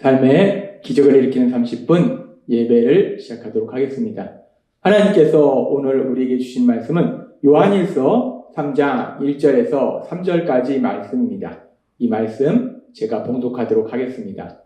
삶의 기적을 일으키는 30분 예배를 시작하도록 하겠습니다. 하나님께서 오늘 우리에게 주신 말씀은 요한일서 3장 1절에서 3절까지 말씀입니다. 이 말씀 제가 봉독하도록 하겠습니다.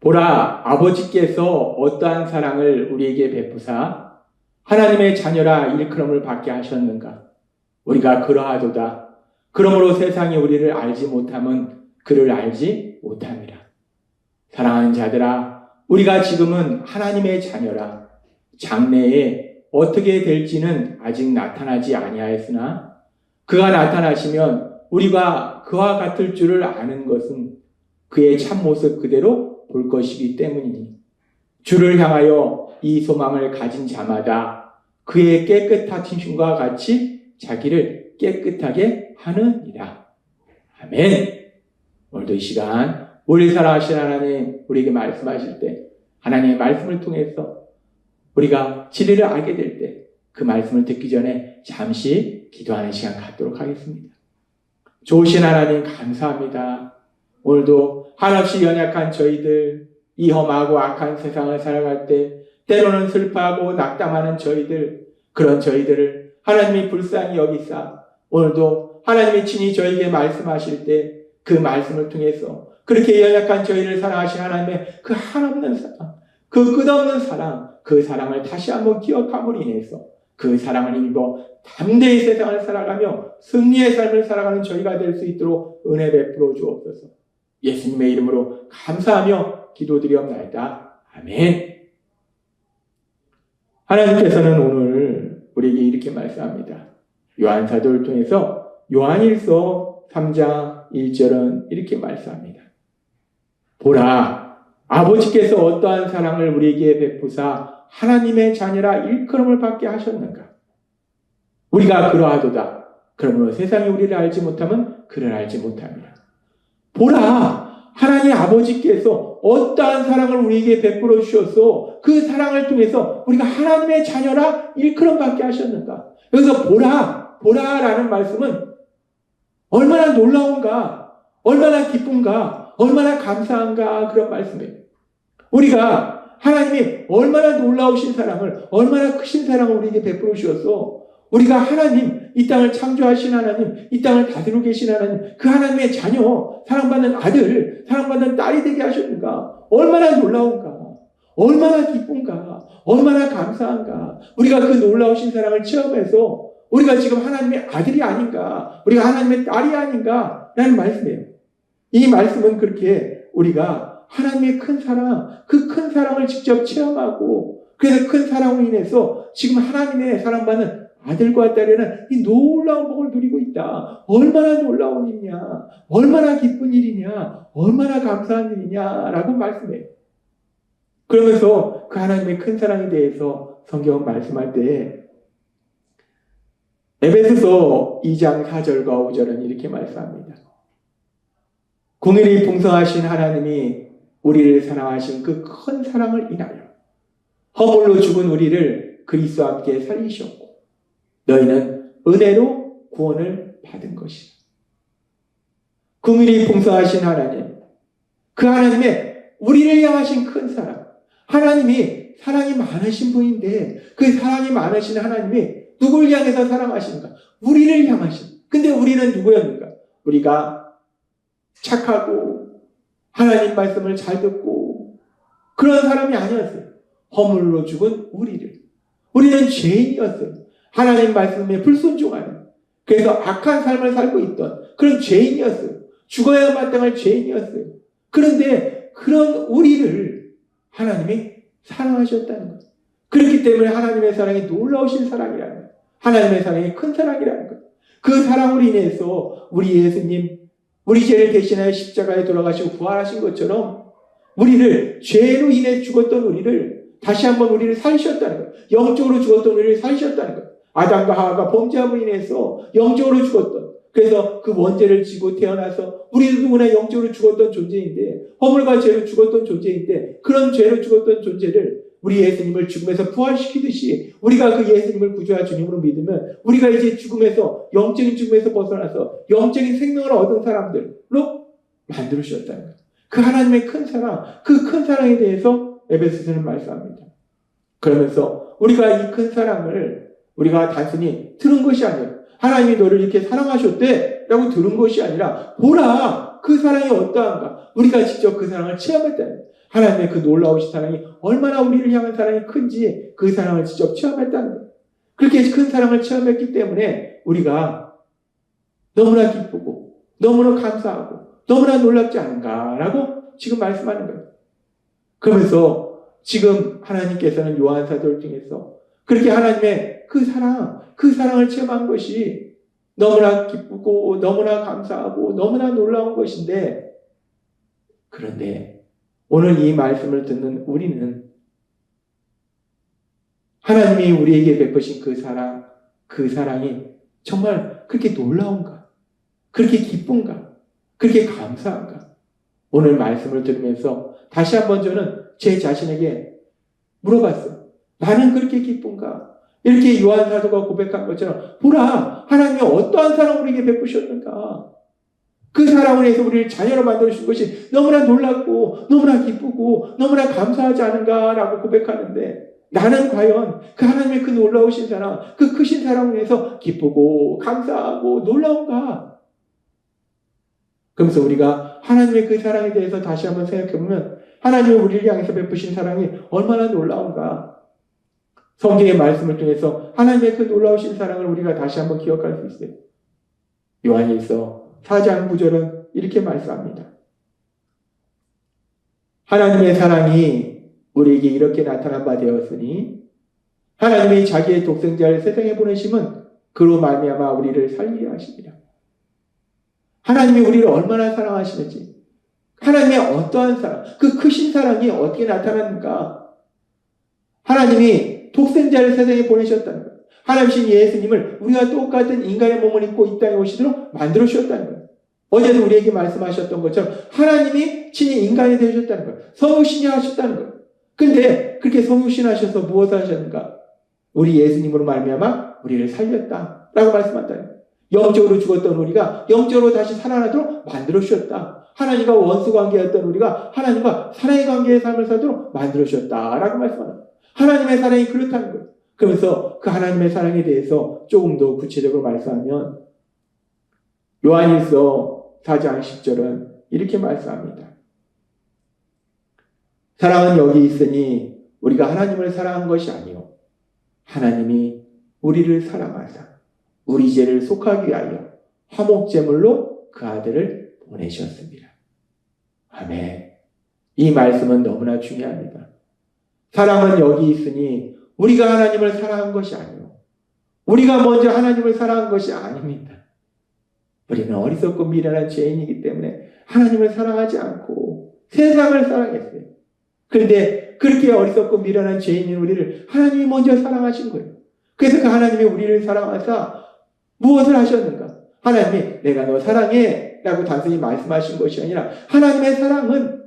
보라, 아버지께서 어떠한 사랑을 우리에게 베푸사 하나님의 자녀라 일컬음을 받게 하셨는가? 우리가 그러하도다. 그러므로 세상이 우리를 알지 못함은 그를 알지 못함이라. 사랑하는 자들아, 우리가 지금은 하나님의 자녀라. 장래에 어떻게 될지는 아직 나타나지 아니하였으나 그가 나타나시면 우리가 그와 같을 줄을 아는 것은 그의 참모습 그대로 볼 것이기 때문이니 주를 향하여 이 소망을 가진 자마다 그의 깨끗하신 신과 같이 자기를 깨끗하게 하느니라. 아멘. 오늘도 이 시간 우리 살아가신 하나님 우리에게 말씀하실 때 하나님의 말씀을 통해서 우리가 진리를 알게 될 때 그 말씀을 듣기 전에 잠시 기도하는 시간 갖도록 하겠습니다. 좋으신 하나님 감사합니다. 오늘도 한없이 연약한 저희들, 이 험하고 악한 세상을 살아갈 때 때로는 슬퍼하고 낙담하는 저희들, 그런 저희들을 하나님이 불쌍히 여기사 오늘도 하나님이 친히 저에게 말씀하실 때 그 말씀을 통해서 그렇게 연약한 저희를 사랑하신 하나님의 그 한없는 사랑, 그 끝없는 사랑, 그 사랑을 다시 한번 기억함으로 인해서 그 사랑을 입어 담대히 세상을 살아가며 승리의 삶을 살아가는 저희가 될 수 있도록 은혜 베풀어 주옵소서. 예수님의 이름으로 감사하며 기도드리옵나이다. 아멘. 하나님께서는 오늘 우리에게 이렇게 말씀합니다. 요한사도를 통해서 요한일서 3장 1절은 이렇게 말씀합니다. 보라, 아버지께서 어떠한 사랑을 우리에게 베푸사 하나님의 자녀라 일컬음을 받게 하셨는가? 우리가 그러하도다. 그러므로 세상이 우리를 알지 못하면 그를 알지 못합니다. 보라, 하나님 아버지께서 어떠한 사랑을 우리에게 베풀어 주셔서 그 사랑을 통해서 우리가 하나님의 자녀라 일컬음 받게 하셨는가? 여기서 보라라는 말씀은 얼마나 놀라운가, 얼마나 기쁜가, 얼마나 감사한가 그런 말씀이에요. 우리가 하나님이 얼마나 놀라우신 사랑을, 얼마나 크신 사랑을 우리에게 베풀어 주셔서 우리가 하나님, 이 땅을 창조하신 하나님, 이 땅을 다스리고 계신 하나님, 그 하나님의 자녀, 사랑받는 아들, 사랑받는 딸이 되게 하셨는가? 얼마나 놀라운가? 얼마나 기쁜가? 얼마나 감사한가? 우리가 그 놀라우신 사랑을 체험해서 우리가 지금 하나님의 아들이 아닌가? 우리가 하나님의 딸이 아닌가? 라는 말씀이에요. 이 말씀은 그렇게 우리가 하나님의 큰 사랑, 그 큰 사랑을 직접 체험하고 그래서 큰 사랑으로 인해서 지금 하나님의 사랑받는 아들과 딸에는 이 놀라운 복을 누리고 있다. 얼마나 놀라운 일이냐, 얼마나 기쁜 일이냐, 얼마나 감사한 일이냐라고 말씀해요. 그러면서 그 하나님의 큰 사랑에 대해서 성경은 말씀할 때 에베소서 2장 4절과 5절은 이렇게 말씀합니다. 공의를 풍성하신 하나님이 우리를 사랑하신 그 큰 사랑을 인하여 허물로 죽은 우리를 그리스도와 함께 살리셨고 너희는 은혜로 구원을 받은 것이다. 긍휼이 풍성하신 하나님, 그 하나님의 우리를 향하신 큰 사랑, 하나님이 사랑이 많으신 분인데 그 사랑이 많으신 하나님이 누구를 향해서 사랑하시는가? 우리를 향하신. 근데 우리는 누구였는가? 우리가 착하고 하나님 말씀을 잘 듣고 그런 사람이 아니었어요. 허물로 죽은 우리는 죄인이었어요. 하나님 말씀에 불순종하는, 그래서 악한 삶을 살고 있던 그런 죄인이었어요. 죽어야 마땅할 죄인이었어요. 그런데 그런 우리를 하나님이 사랑하셨다는 것. 그렇기 때문에 하나님의 사랑이 놀라우신 사랑이라는 것. 하나님의 사랑이 큰 사랑이라는 것. 그 사랑으로 인해서 우리 예수님, 우리 죄를 대신하여 십자가에 돌아가시고 부활하신 것처럼 우리를 죄로 인해 죽었던 우리를 다시 한번 우리를 살리셨다는 것. 영적으로 죽었던 우리를 살리셨다는 것. 아담과 하와가 범죄함으로 인해서 영적으로 죽었던, 그래서 그 원죄를 지고 태어나서 우리도 누구나 영적으로 죽었던 존재인데, 허물과 죄로 죽었던 존재인데, 그런 죄로 죽었던 존재를 우리 예수님을 죽음에서 부활시키듯이 우리가 그 예수님을 구주와 주님으로 믿으면 우리가 이제 죽음에서, 영적인 죽음에서 벗어나서 영적인 생명을 얻은 사람들로 만들어주셨다는 거예요. 그 하나님의 큰 사랑, 그 큰 사랑에 대해서 에베소서는 말씀합니다. 그러면서 우리가 이 큰 사랑을 우리가 단순히 들은 것이 아니라 하나님이 너를 이렇게 사랑하셨대 라고 들은 것이 아니라 보라 그 사랑이 어떠한가 우리가 직접 그 사랑을 체험했다는 거예요. 하나님의 그 놀라우신 사랑이 얼마나 우리를 향한 사랑이 큰지 그 사랑을 직접 체험했다는 거예요. 그렇게 큰 사랑을 체험했기 때문에 우리가 너무나 기쁘고 너무나 감사하고 너무나 놀랍지 않은가라고 지금 말씀하는 거예요. 그러면서 지금 하나님께서는 요한 사도를 통해서 그렇게 하나님의 그 사랑을 체험한 것이 너무나 기쁘고 너무나 감사하고 너무나 놀라운 것인데, 그런데 오늘 이 말씀을 듣는 우리는 하나님이 우리에게 베푸신 그 사랑이 정말 그렇게 놀라운가? 그렇게 기쁜가? 그렇게 감사한가? 오늘 말씀을 들으면서 다시 한번 저는 제 자신에게 물어봤어요. 나는 그렇게 기쁜가? 이렇게 요한 사도가 고백한 것처럼 보라 하나님이 어떠한 사랑을 우리에게 베푸셨는가? 그 사랑을 해서 우리를 자녀로 만들어주신 것이 너무나 놀랍고 너무나 기쁘고 너무나 감사하지 않은가라고 고백하는데, 나는 과연 그 하나님의 그 놀라우신 사랑, 그 크신 사랑을 해서 기쁘고 감사하고 놀라운가? 그러면서 우리가 하나님의 그 사랑에 대해서 다시 한번 생각해보면 하나님이 우리를 향해서 베푸신 사랑이 얼마나 놀라운가? 성경의 말씀을 통해서 하나님의 그 놀라우신 사랑을 우리가 다시 한번 기억할 수 있어요. 요한일서 4장 9절은 이렇게 말씀합니다. 하나님의 사랑이 우리에게 이렇게 나타난 바 되었으니 하나님이 자기의 독생자를 세상에 보내심은 그로 말미암아 우리를 살리려 하십니다. 하나님이 우리를 얼마나 사랑하시는지, 하나님의 어떠한 사랑, 그 크신 사랑이 어떻게 나타났는가? 하나님이 독생자를 세상에 보내셨다는 거예요. 하나님이신 예수님을 우리가 똑같은 인간의 몸을 입고 이 땅에 오시도록 만들어 주셨다는 거예요. 어제도 우리에게 말씀하셨던 것처럼 하나님이 친히 인간이 되셨다는 거예요. 성육신이 하셨다는 거예요. 근데 그렇게 성육신 하셔서 무엇을 하셨는가? 우리 예수님으로 말미암아 우리를 살렸다라고 말씀한다는 거예요. 영적으로 죽었던 우리가 영적으로 다시 살아나도록 만들어 주셨다. 하나님과 원수 관계였던 우리가 하나님과 사랑의 관계의 삶을 살도록 만들어 주셨다라고 말씀하는 거예요. 하나님의 사랑이 그렇다는 거예요. 그러면서 그 하나님의 사랑에 대해서 조금 더 구체적으로 말씀하면 요한일서 4장 10절은 이렇게 말씀합니다. 사랑은 여기 있으니 우리가 하나님을 사랑한 것이 아니요 하나님이 우리를 사랑하사 우리 죄를 속하기 위하여 화목제물로 그 아들을 보내셨습니다. 아멘. 이 말씀은 너무나 중요합니다. 사랑은 여기 있으니 우리가 하나님을 사랑한 것이 아니요 우리가 먼저 하나님을 사랑한 것이 아닙니다. 우리는 어리석고 미련한 죄인이기 때문에 하나님을 사랑하지 않고 세상을 사랑했어요. 그런데 그렇게 어리석고 미련한 죄인인 우리를 하나님이 먼저 사랑하신 거예요. 그래서 그 하나님이 우리를 사랑하사 무엇을 하셨는가? 하나님이 내가 너 사랑해 라고 단순히 말씀하신 것이 아니라 하나님의 사랑은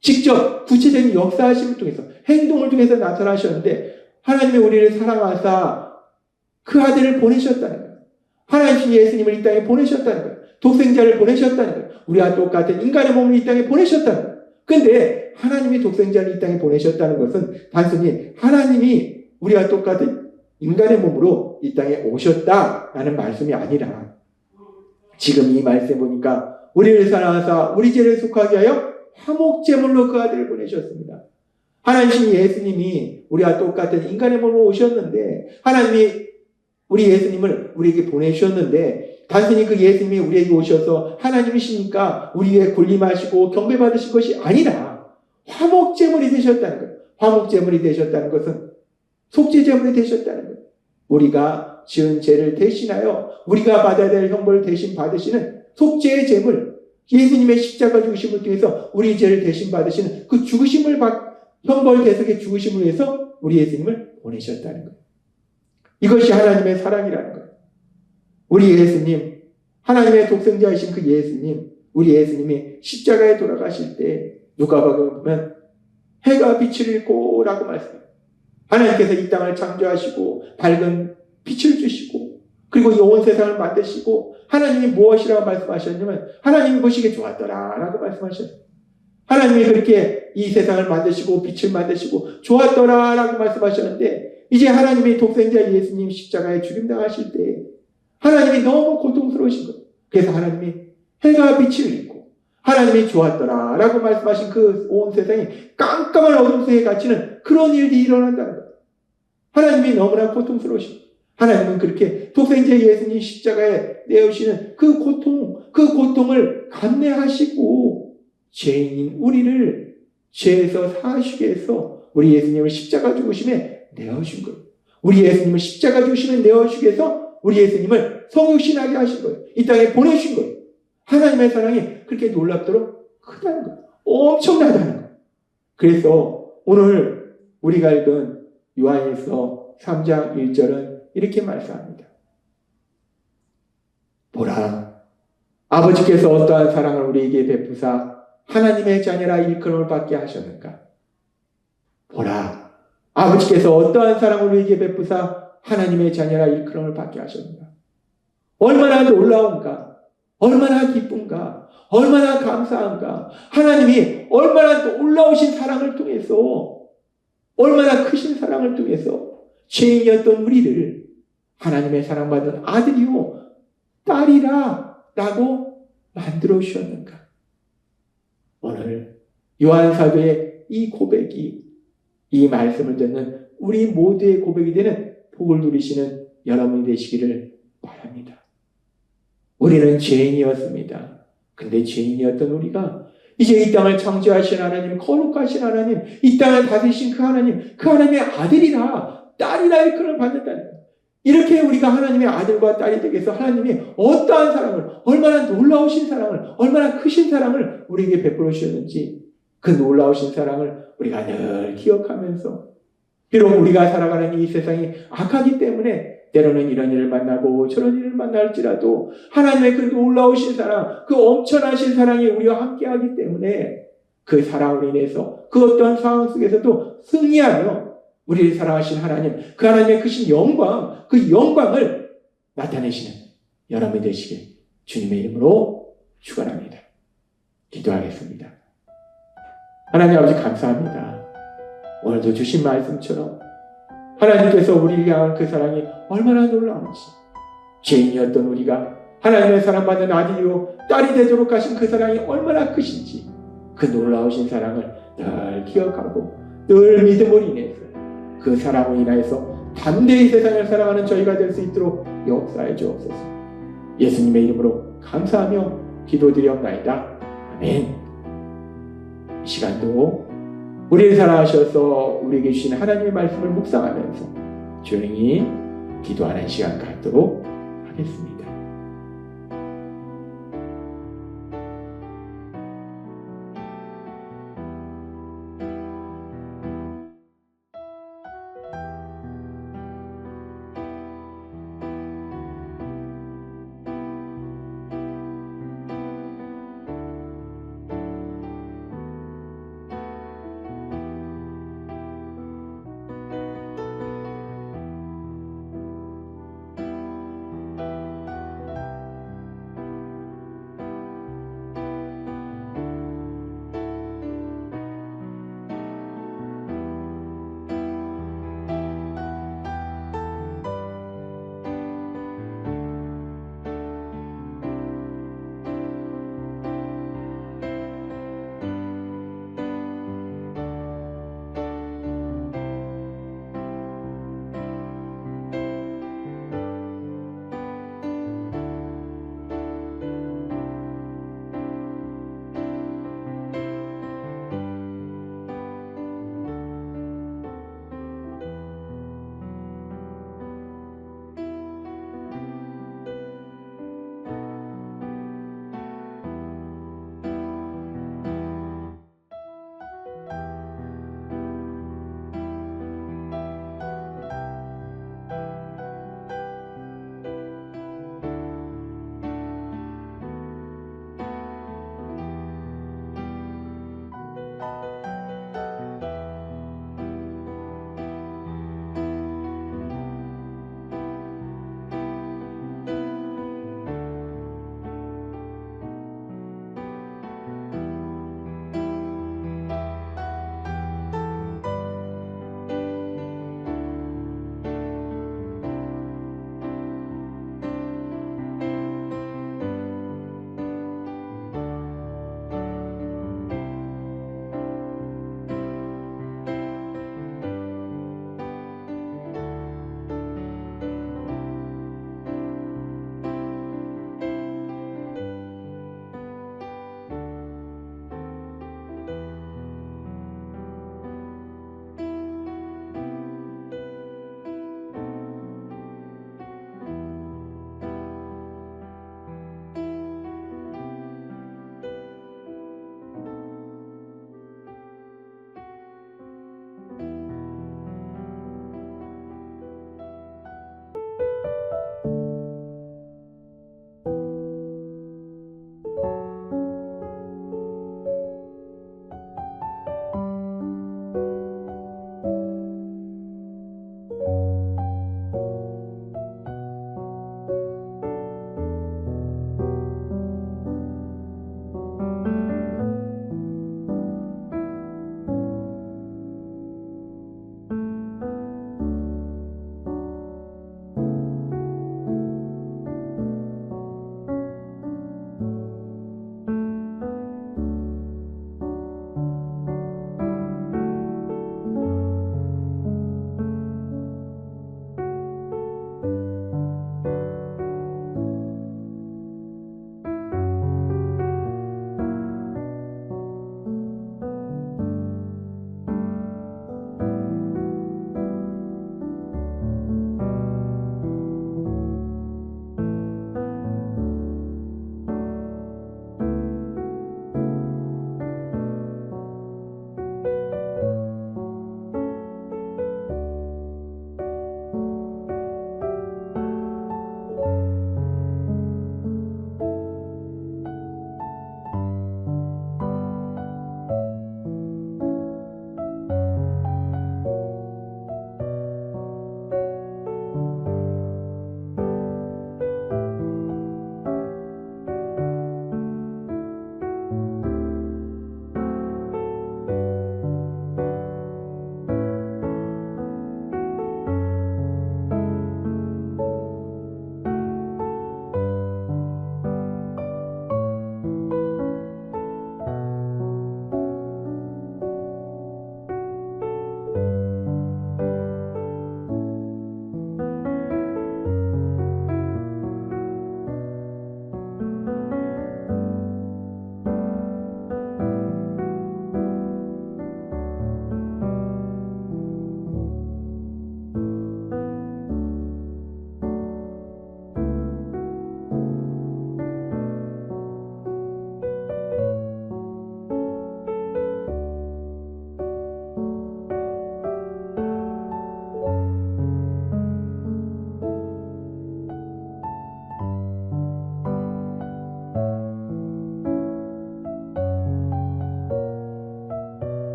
직접 구체적인 역사하심을 통해서 행동을 통해서 나타나셨는데, 하나님이 우리를 사랑하사 그 아들을 보내셨다는 거예요. 하나님 예수님을 이 땅에 보내셨다는 거예요. 독생자를 보내셨다는 거예요. 우리와 똑같은 인간의 몸을 이 땅에 보내셨다는 거예요. 그런데 하나님이 독생자를 이 땅에 보내셨다는 것은 단순히 하나님이 우리와 똑같은 인간의 몸으로 이 땅에 오셨다라는 말씀이 아니라, 지금 이 말씀에 보니까 우리를 사랑하사 우리 죄를 속하게 하여 화목제물로 그 아들을 보내셨습니다. 하나님이신 예수님이 우리와 똑같은 인간의 몸으로 오셨는데, 하나님이 우리 예수님을 우리에게 보내주셨는데, 단순히 그 예수님이 우리에게 오셔서 하나님이시니까 우리의 군림하시고 경배받으신 것이 아니라 화목제물이 되셨다는 거예요. 화목제물이 되셨다는 것은 속죄제물이 되셨다는 거예요. 우리가 지은 죄를 대신하여 우리가 받아야 될 형벌을 대신 받으시는 속죄의 제물, 예수님의 십자가 죽으심을 통해서 우리 죄를 대신 받으시는 그 형벌 대속의 죽으심을 위해서 우리 예수님을 보내셨다는 거예요. 이것이 하나님의 사랑이라는 거예요. 우리 예수님, 하나님의 독생자이신 그 예수님, 우리 예수님이 십자가에 돌아가실 때 누가복음에 보면 해가 빛을 잃고 라고 말씀해요. 하나님께서 이 땅을 창조하시고 밝은 빛을 주시고 그리고 이 온 세상을 만드시고 하나님이 무엇이라고 말씀하셨냐면 하나님이 보시기에 좋았더라 라고 말씀하셨어요. 하나님이 그렇게 이 세상을 만드시고 빛을 만드시고 좋았더라 라고 말씀하셨는데 이제 하나님이 독생자 예수님 십자가에 죽임당하실 때 하나님이 너무 고통스러우신 거예요. 그래서 하나님이 해가 빛을 잃고 하나님이 좋았더라 라고 말씀하신 그 온 세상이 깜깜한 어둠 속에 갇히는 그런 일이 일어난다는 거예요. 하나님이 너무나 고통스러우신 거예요. 하나님은 그렇게 독생자 예수님 십자가에 내어주시는 그 고통을 감내하시고 죄인인 우리를 죄에서 사하시게 해서 우리 예수님을 십자가 죽으심에 내어주신 거예요. 우리 예수님을 십자가 죽으심에 내어주시기 위해서 우리 예수님을 성육신하게 하신 거예요. 이 땅에 보내신 거예요. 하나님의 사랑이 그렇게 놀랍도록 크다는 거예요. 엄청나다는 거예요. 그래서 오늘 우리가 읽은 요한일서 3장 1절은 이렇게 말씀합니다. 보라, 아버지께서 어떠한 사랑을 우리에게 베푸사 하나님의 자녀라 일컬음을 받게 하셨는가. 보라, 아버지께서 어떠한 사랑을 우리에게 베푸사 하나님의 자녀라 일컬음을 받게 하셨는가. 얼마나 놀라운가, 얼마나 기쁜가, 얼마나 감사한가. 하나님이 얼마나 놀라우신 사랑을 통해서, 얼마나 크신 사랑을 통해서 죄인이었던 우리를 하나님의 사랑받은 아들이요 딸이라 라고 만들어 주셨는가. 오늘 요한 사도의 이 고백이 이 말씀을 듣는 우리 모두의 고백이 되는 복을 누리시는 여러분이 되시기를 바랍니다. 우리는 죄인이었습니다. 근데 죄인이었던 우리가 이제 이 땅을 창조하신 하나님, 거룩하신 하나님, 이 땅을 다스리신 그 하나님의 아들이라 딸이라 일컬음을 받는다는 거예요. 이렇게 우리가 하나님의 아들과 딸이 되게 해서 하나님이 어떠한 사랑을, 얼마나 놀라우신 사랑을, 얼마나 크신 사랑을 우리에게 베풀어 주셨는지 그 놀라우신 사랑을 우리가 늘 기억하면서 비록 우리가 살아가는 이 세상이 악하기 때문에 때로는 이런 일을 만나고 저런 일을 만날지라도 하나님의 그 놀라우신 사랑, 그 엄청나신 사랑이 우리와 함께하기 때문에 그 사랑으로 인해서 그 어떠한 상황 속에서도 승리하며 우리를 사랑하신 하나님, 그 하나님의 크신 영광, 그 영광을 나타내시는 여러분이 되시길 주님의 이름으로 축원합니다. 기도하겠습니다. 하나님 아버지 감사합니다. 오늘도 주신 말씀처럼 하나님께서 우리를 향한 그 사랑이 얼마나 놀라운지, 죄인이었던 우리가 하나님의 사랑받는 아들이요 딸이 되도록 하신 그 사랑이 얼마나 크신지 그 놀라우신 사랑을 늘 기억하고 늘 믿음으로 인해서 그 사랑으로 인하여서 담대히 세상을 사랑하는 저희가 될 수 있도록 역사해 주옵소서. 예수님의 이름으로 감사하며 기도드리옵나이다. 아멘. 이 시간도 우리를 사랑하셔서 우리에게 주신 하나님의 말씀을 묵상하면서 조용히 기도하는 시간 갖도록 하겠습니다.